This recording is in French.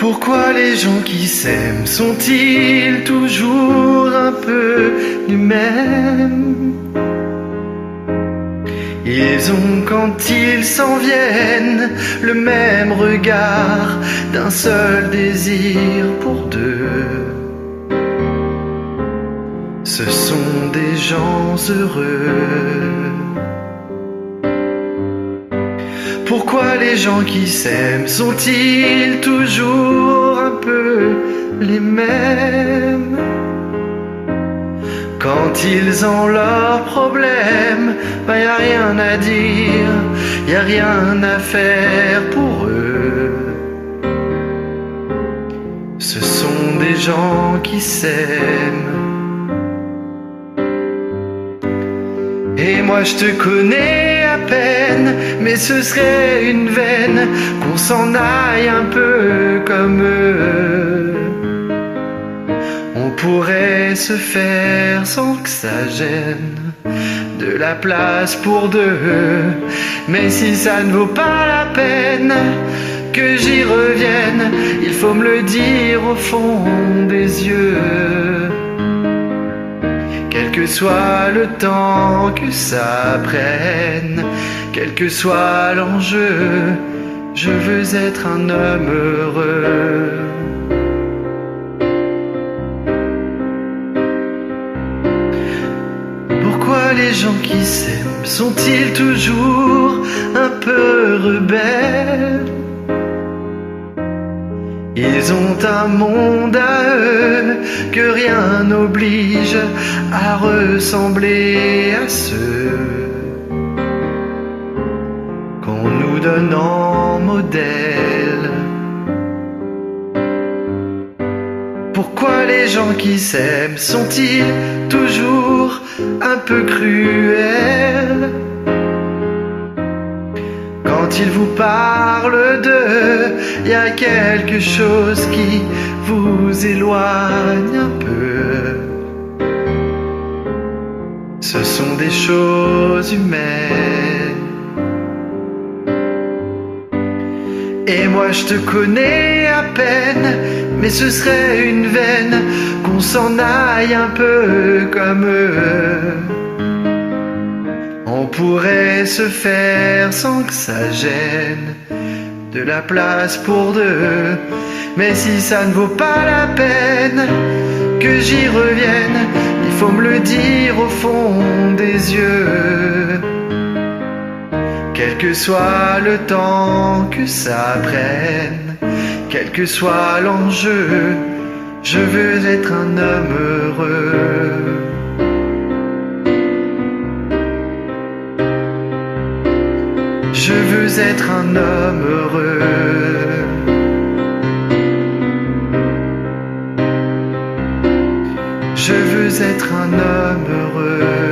Pourquoi les gens qui s'aiment sont-ils toujours un peu les mêmes? Ils ont quand ils s'en viennent le même regard d'un seul désir pour deux. Ce sont des gens heureux. Pourquoi les gens qui s'aiment sont-ils toujours un peu les mêmes? Quand ils ont leurs problèmes, y a rien à dire, y a rien à faire pour eux. Ce sont des gens qui s'aiment. Et moi je te connais à peine, mais ce serait une veine qu'on s'en aille un peu comme eux. On pourrait se faire sans que ça gêne, de la place pour deux. Mais si ça ne vaut pas la peine que j'y revienne, il faut me le dire au fond des yeux. Quel que soit le temps que ça prenne, quel que soit l'enjeu, je veux être un homme heureux. Pourquoi les gens qui s'aiment sont-ils toujours un peu rebelles? Ils ont un monde à eux que rien n'oblige à ressembler à ceux qu'on nous donne en modèle. Pourquoi les gens qui s'aiment sont-ils toujours un peu cruels? Quand ils vous parlent d'eux, y a quelque chose qui vous éloigne un peu. Ce sont des choses humaines. Et moi je te connais à peine, mais ce serait une veine qu'on s'en aille un peu comme eux. On pourrait se faire sans que ça gêne, de la place pour deux. Mais si ça ne vaut pas la peine que j'y revienne, il faut me le dire au fond des yeux. Quel que soit le temps que ça prenne, quel que soit l'enjeu, je veux être un homme heureux. Je veux être un homme heureux. Je veux être un homme heureux.